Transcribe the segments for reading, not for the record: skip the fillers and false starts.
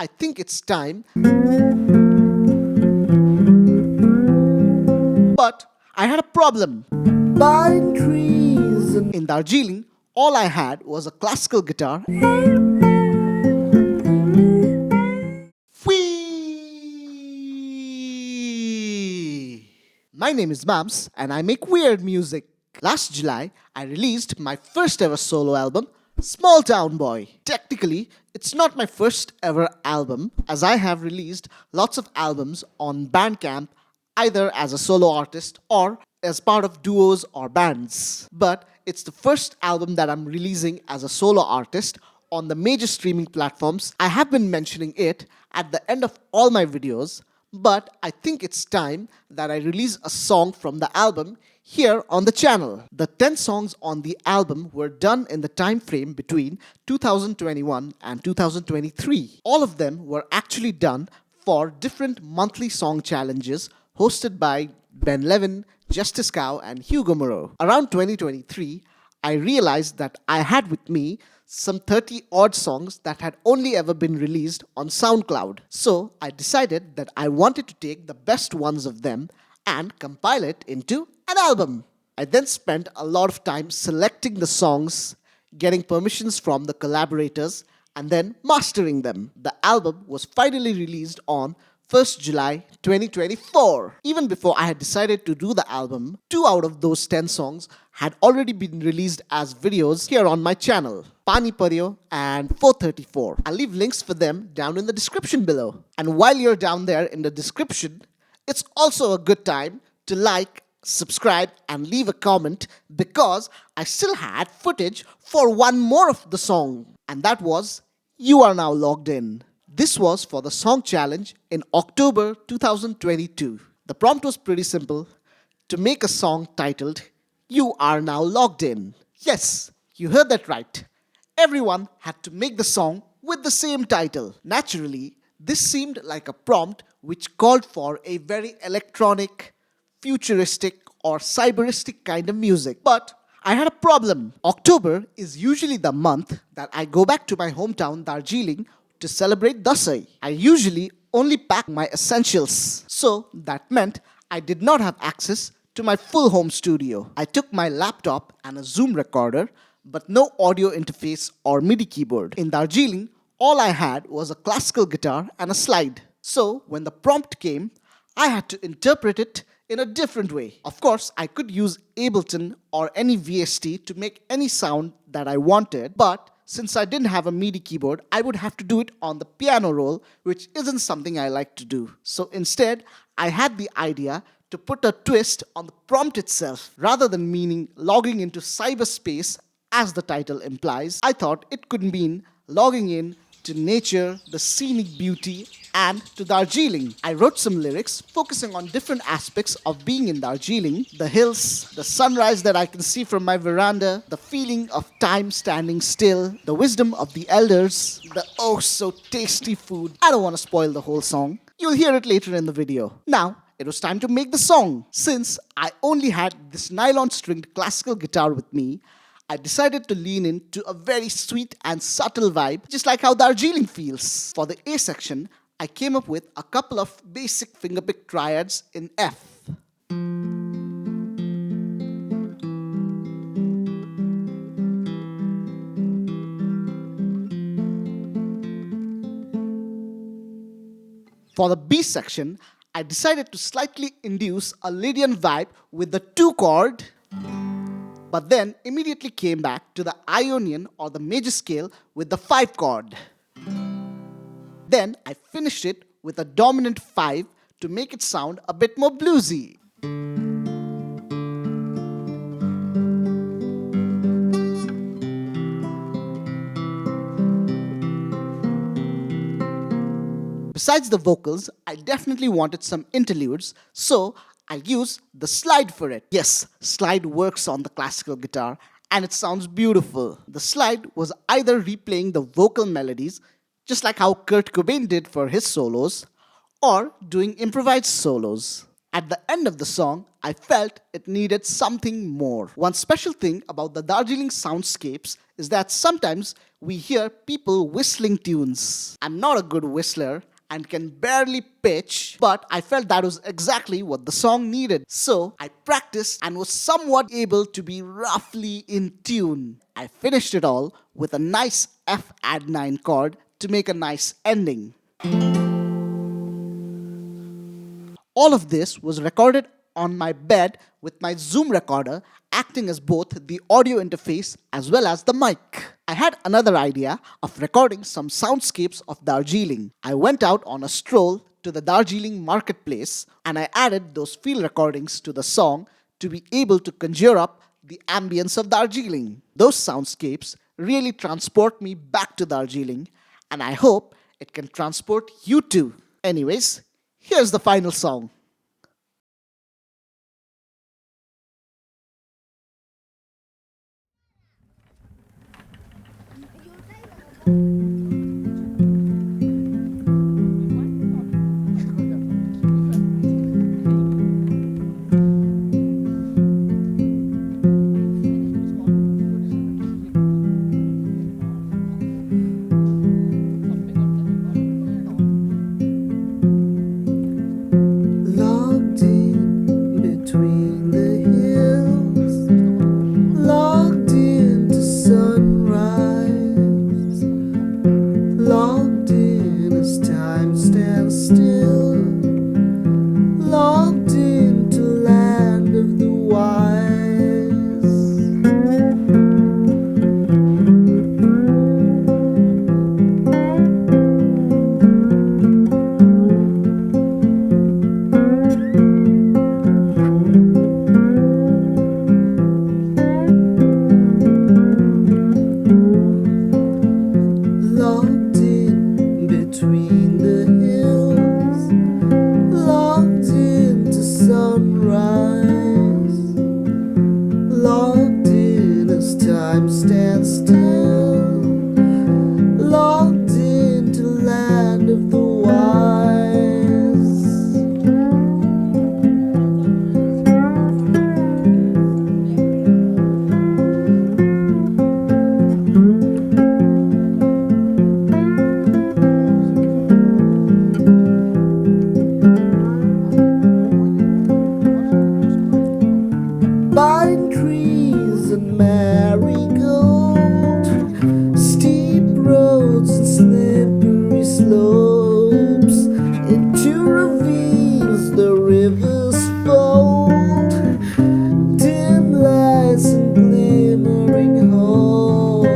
I think it's time. But I had a problem. Pine trees and In Darjeeling, all I had was a classical guitar. Whee! My name is Mams and I make weird music. Last July, I released my first ever solo album, Small Town Boy. Technically, it's not my first ever album, as I have released lots of albums on Bandcamp either as a solo artist or as part of duos or bands. But it's the first album that I'm releasing as a solo artist on the major streaming platforms. I have been mentioning it at the end of all my videos, but I think it's time that I release a song from the album here on the channel. The 10 songs on the album were done in the time frame between 2021 and 2023. All of them were actually done for different monthly song challenges hosted by Ben Levin, Justice Cow, and Hugo Moreau. Around 2023, I realized that I had with me some 30 odd songs that had only ever been released on SoundCloud. So I decided that I wanted to take the best ones of them and compile it into an album. I then spent a lot of time selecting the songs, getting permissions from the collaborators, and then mastering them. The album was finally released on 1st July 2024. Even before I had decided to do the album, 2 out of those 10 songs had already been released as videos here on my channel, Pani Paryo and 434. I'll leave links for them down in the description below. And while you're down there in the description, it's also a good time to like, subscribe, and leave a comment because I still had footage for one more of the song, and that was You Are Now Logged In. This was for the song challenge in October 2022. The prompt was pretty simple: to make a song titled You Are Now Logged In. Yes, you heard that right. Everyone had to make the song with the same title. Naturally, this seemed like a prompt which called for a very electronic, futuristic, or cyberistic kind of music. But I had a problem. October is usually the month that I go back to my hometown, Darjeeling, to celebrate Dallay. I usually only pack my essentials, so that meant I did not have access to my full home studio. I took my laptop and a Zoom recorder, but no audio interface or MIDI keyboard. In Darjeeling, all I had was a classical guitar and a slide. So when the prompt came, I had to interpret it in a different way. Of course, I could use Ableton or any VST to make any sound that I wanted, but since I didn't have a MIDI keyboard, I would have to do it on the piano roll, which isn't something I like to do. So instead, I had the idea to put a twist on the prompt itself. Rather than meaning logging into cyberspace, as the title implies, I thought it could mean logging in to nature, the scenic beauty, and to Darjeeling. I wrote some lyrics focusing on different aspects of being in Darjeeling: the hills, the sunrise that I can see from my veranda, the feeling of time standing still, the wisdom of the elders, the oh so tasty food. I don't want to spoil the whole song. You'll hear it later in the video. Now, it was time to make the song. Since I only had this nylon stringed classical guitar with me, I decided to lean into a very sweet and subtle vibe, just like how Darjeeling feels. For the A section, I came up with a couple of basic fingerpick triads in F. For the B section, I decided to slightly induce a Lydian vibe with the 2 chord, but then immediately came back to the Ionian or the major scale with the 5 chord. Then I finished it with a dominant 5 to make it sound a bit more bluesy. Besides the vocals, I definitely wanted some interludes, so I used the slide for it. Yes, slide works on the classical guitar and it sounds beautiful. The slide was either replaying the vocal melodies, just like how Kurt Cobain did for his solos, or doing improvised solos. At the end of the song, I felt it needed something more. One special thing about the Darjeeling soundscapes is that sometimes we hear people whistling tunes. I'm not a good whistler and can barely pitch, but I felt that was exactly what the song needed. So I practiced and was somewhat able to be roughly in tune. I finished it all with a nice F add 9 chord to make a nice ending. All of this was recorded on my bed with my Zoom recorder acting as both the audio interface as well as the mic. I had another idea of recording some soundscapes of Darjeeling. I went out on a stroll to the Darjeeling marketplace and I added those field recordings to the song to be able to conjure up the ambience of Darjeeling. Those soundscapes really transport me back to Darjeeling, and I hope it can transport you too. Anyways, here's the final song. Locked in between the hills, locked into sunrise, locked in as time stands still, locked into land of the wise. Locked in between the hills, locked into sunrise, locked in as time stands still, locked into land of the wise. Pine trees and marigold, steep roads and slippery slopes, into ravines the rivers fold, dim lights and glimmering hopes.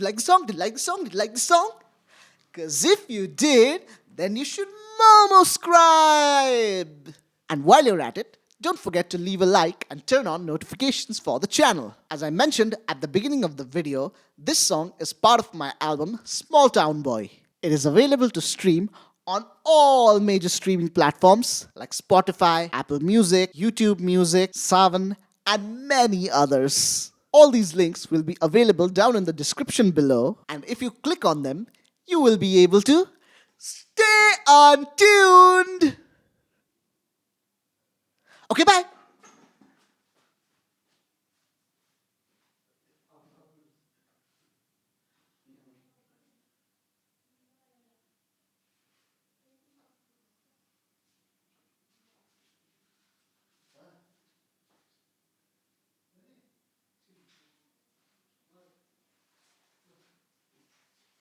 like the song? Did you like the song? Did you like the song? Because if you did, then you should momo subscribe. And while you're at it, don't forget to leave a like and turn on notifications for the channel. As I mentioned at the beginning of the video, this song is part of my album Small Town Boy. It is available to stream on all major streaming platforms like Spotify, Apple Music, YouTube Music, Saavn, and many others. All these links will be available down in the description below, and if you click on them, you will be able to stay untuned. Okay, bye.